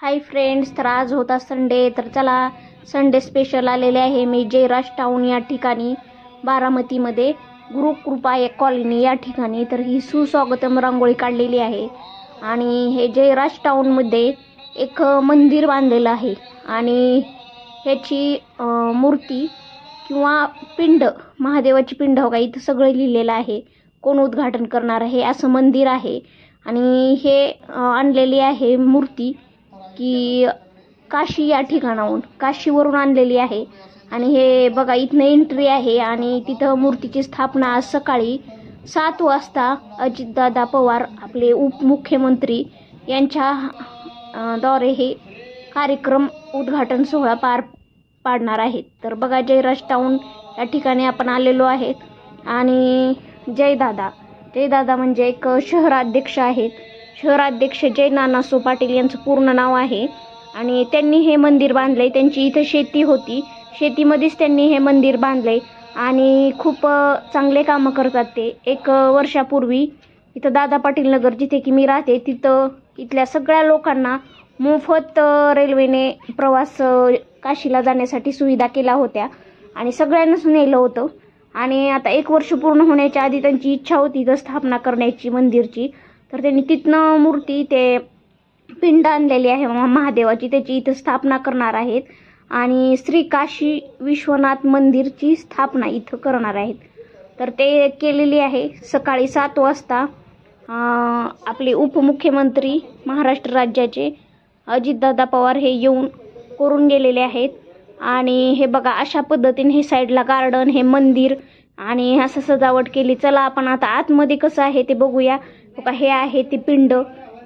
Hi friends, तर आज होता संडे, तर चला संडे स्पेशल आलेले आहे. मी जयराज टाऊन या ठिकाणी बारामतीमध्ये गुरुकृपा एक कॉलनी या ठिकाणी तर ही सुस्वागतम रांगोळी काढलेली आहे. आणि हे जयराज टाऊनमध्ये एक मंदिर बांधलेलं आहे आणि ह्याची मूर्ती किंवा पिंड, महादेवाची पिंड हो का, इथं सगळं लिहिलेलं आहे. कोण उद्घाटन करणार आहे असं मंदिर आहे. आणि हे आणलेली आहे मूर्ती की काशी या ठिकाणाहून, काशीवरून आणलेली आहे. आणि हे बघा, इथनं एंट्री आहे आणि तिथं मूर्तीची स्थापना आज सकाळी 7 वाजता अजितदादा पवार आपले उपमुख्यमंत्री यांच्या द्वारे हे कार्यक्रम उद्घाटन सोहळा पार पाडणार आहेत. तर बघा, जयराज टाऊन या ठिकाणी आपण आलेलो आहेत. आणि जयदादा म्हणजे एक शहराध्यक्ष आहेत. शहराध्यक्ष जय नानासो पाटील यांचं पूर्ण नाव आहे. आणि त्यांनी हे मंदिर बांधलंय. त्यांची इथं शेती होती, शेतीमध्येच त्यांनी हे मंदिर बांधलंय आणि खूप चांगले कामं करतात ते. 1 वर्षापूर्वी इथं दादा पाटील नगर, जिथे की मी राहते, तिथं इथल्या सगळ्या लोकांना मोफत रेल्वेने प्रवास काशीला जाण्यासाठी सुविधा केल्या होत्या आणि सगळ्यांनाच नेलं होतं. आणि आता 1 वर्ष पूर्ण होण्याच्या आधी त्यांची इच्छा होती इथं स्थापना करण्याची मंदिरची. तर त्यांनी तिथनं मूर्ती, ते पिंड आणलेली आहे महादेवाची, त्याची इथं स्थापना करणार आहेत. आणि श्री काशी विश्वनाथ मंदिरची स्थापना इथं करणार आहेत. तर ते केलेली आहे. सकाळी 7 वाजता आपले उपमुख्यमंत्री महाराष्ट्र राज्याचे अजितदादा पवार हे येऊन करून गेलेले आहेत. आणि हे बघा, अशा पद्धतीने हे साईडला गार्डन, हे मंदिर आणि असं सजावट केली. चला आपण आता आतमध्ये कसं आहे ते बघूया. बघा, हे आहे ती पिंड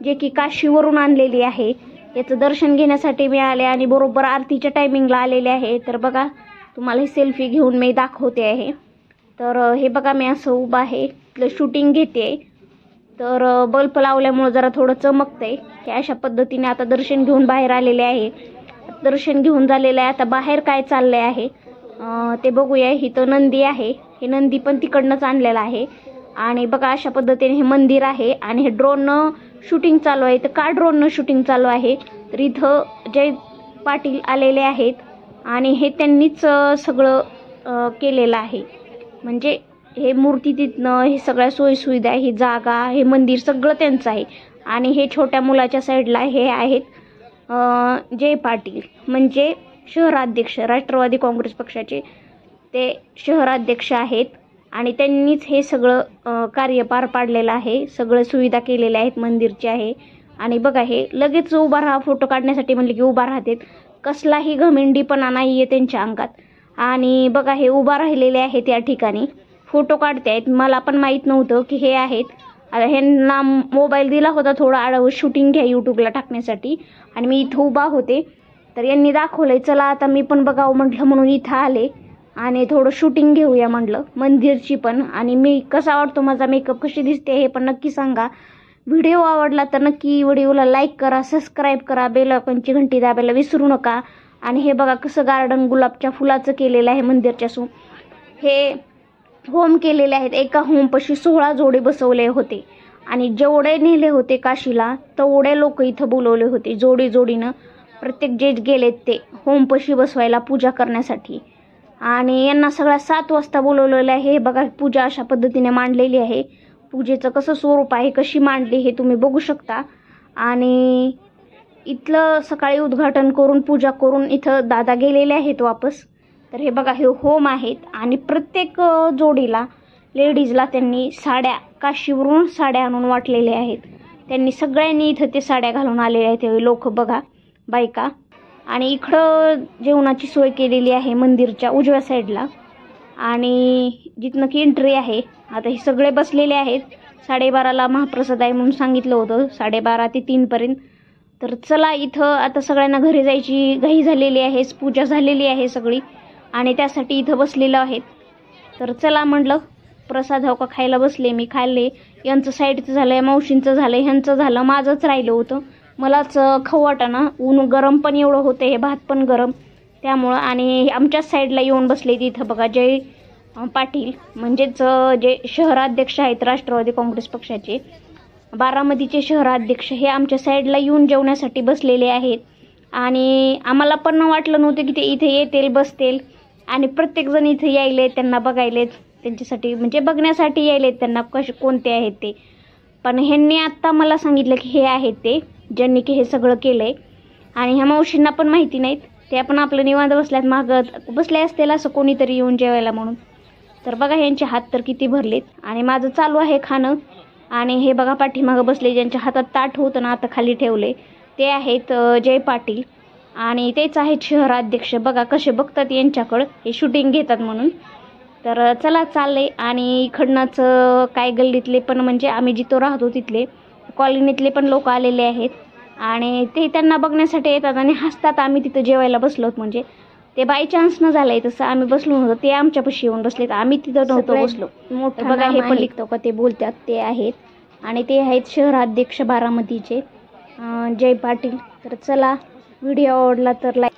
जे की काशीवरून आणलेली आहे. याचं दर्शन घेण्यासाठी मी आले आणि बरोबर आरतीच्या टायमिंगला आलेले आहे. तर बघा, तुम्हाला ही सेल्फी घेऊन मी दाखवते आहे. तर हे बघा, मी असं उभं आहे, शूटिंग घेते. तर बल्ब लावल्यामुळं जरा थोडं चमकतंय. की अशा पद्धतीने आता दर्शन घेऊन बाहेर आलेले आहे. दर्शन घेऊन झालेलं आहे. आता बाहेर काय चाललंय आहे ते बघूया. इथं नंदी आहे, हे नंदी पण तिकडनंच आणलेलं आहे. आणि बघा, अशा पद्धतीने हे मंदिर आहे. आणि हे ड्रोन शूटिंग चालू आहे. तर का ड्रोन शूटिंग चालू आहे, तर इथं जय पाटील आलेले आहेत आणि हे त्यांनीच सगळं केलेलं आहे. म्हणजे हे मूर्ती तिथनं, हे सगळ्या सोयीसुविधा, ही जागा, हे मंदिर सगळं त्यांचं आहे. आणि हे छोट्या मुलाच्या साईडला हे आहेत जय पाटील, म्हणजे शहराध्यक्ष, राष्ट्रवादी काँग्रेस पक्षाचे ते शहराध्यक्ष आहेत. आणि त्यांनीच हे सगळं कार्य पार पाडलेलं आहे. सगळं सुविधा केलेल्या आहेत मंदिरची आहे. आणि बघा, हे लगेच उभा राहा, फोटो काढण्यासाठी म्हणले की उभा राहतात. कसलाही घमेंडीपणा नाही आहे त्यांच्या अंगात. आणि बघा, हे उभा राहिलेले आहेत या ठिकाणी, फोटो काढते आहेत. मला पण माहीत नव्हतं की हे आहेत. आता ह्यांना मोबाईल दिला होता थोडा आडवं, शूटिंग घ्या यूट्यूबला टाकण्यासाठी, आणि मी इथं उभा होते. तर यांनी दाखवलंय, चला आता मी पण बघावं म्हटलं म्हणून इथं आले आणि थोडं शूटिंग घेऊया म्हटलं मंदिरची पण. आणि मी कसा वाटतो, माझा मेकअप कशी दिसते हे पण नक्की सांगा. व्हिडिओ आवडला तर नक्की व्हिडिओला लाईक करा, सबस्क्राईब करा, बेल आयकॉनची घंटी दाबायला विसरू नका. आणि हे बघा, कसं गार्डन गुलाबच्या फुलाचं केलेलं आहे मंदिरच्या समोर. हे होम केलेले आहेत. एका होमपाशी 16 जोडे बसवले होते. आणि जेवढे नेले होते काशीला तेवढे लोक इथं बोलवले होते, जोडीनं प्रत्येक जे गेलेत ते होमपाशी बसवायला, पूजा करण्यासाठी. आणि यांना सगळ्या 7 वाजता बोलवलेलं आहे. हे बघा, पूजा अशा पद्धतीने मांडलेली आहे. पूजेचं कसं स्वरूप आहे, कशी मांडली हे तुम्ही बघू शकता. आणि इथलं सकाळी उद्घाटन करून, पूजा करून इथं दादा गेलेले आहेत वापस. तर हे बघा, हे होम आहेत. आणि प्रत्येक जोडीला, लेडीजला त्यांनी साड्या, काशीवरून साड्या आणून वाटलेल्या आहेत. त्यांनी सगळ्यांनी इथं ते साड्या घालून आलेले आहेत हे लोक, बघा, बायका. आणि इकडं जेवणाची सोय केलेली आहे मंदिरच्या उजव्या साईडला. आणि जिथनं की एंट्री आहे. आता हे सगळे बसलेले आहेत. 12:30ला महाप्रसाद आहे म्हणून सांगितलं होतं, 12:30 ते 3 पर्यंत. तर चला, इथं आता सगळ्यांना घरी जायची घाई झालेली आहे, पूजा झालेली आहे सगळी आणि त्यासाठी इथं बसलेलं आहेत. तर चला म्हटलं, प्रसाद हो का खायला बसले. मी खाल्ले. यांचं साईडचं झालं, मावशींचं झालं, ह्यांचं झालं, माझंच राहिलं होतं. मलाच खाऊ वाटाणं, ऊन गरम पण एवढं होतं, हे भात पण गरम त्यामुळं. आणि आमच्याच साईडला येऊन बसले तिथं बघा जय पाटील, म्हणजेच जे शहराध्यक्ष आहेत राष्ट्रवादी काँग्रेस पक्षाचे, बारामतीचे शहराध्यक्ष हे आमच्या साईडला येऊन जेवण्यासाठी बसलेले आहेत आणि आम्हाला पण वाटलं नव्हतं की ते इथे येतील बसतील आणि प्रत्येकजण इथे यायले त्यांना बघायलेत त्यांच्यासाठी म्हणजे बघण्यासाठी यायलेत त्यांना कोणते आहेत ते. पण ह्यांनी आत्ता मला सांगितलं की हे आहेत ते ज्यांनी की हे सगळं केलं आहे आणि ह्या मावशींना पण माहिती नाहीत. ते आपण आपलं निवांत बसल्यात मागत बसले असतील असं कोणीतरी येऊन जेवायला म्हणून. तर बघा ह्यांचे हात तर किती भरलेत आणि माझं चालू आहे खाणं. आणि हे बघा पाठीमागं बसले ज्यांच्या हातात ताट होतं ना आता खाली ठेवले ते आहेत जय पाटील आणि तेच आहेत शहराध्यक्ष. बघा कसे बघतात यांच्याकडं हे शूटिंग घेतात म्हणून. तर चला चालले आणि इकडनंच काय गल्लीतले पण म्हणजे आम्ही जिथं राहतो तिथले कॉलनीतले पण लोक आलेले आहेत आणि ते त्यांना बघण्यासाठी येतात आणि हसतात. आम्ही तिथं जेवायला बसलोत म्हणजे ते बाय चान्स न झालंय तसं आम्ही बसलो नव्हतो ते आमच्यापाशी येऊन बसलेत आम्ही तिथं नव्हतो बसलो. मोठं बघा हे पण लिखतो का ते बोलतात ते आहेत आणि ते आहेत शहराध्यक्ष बारामतीचे जय पाटील. तर चला व्हिडिओ आवडला तर लाईक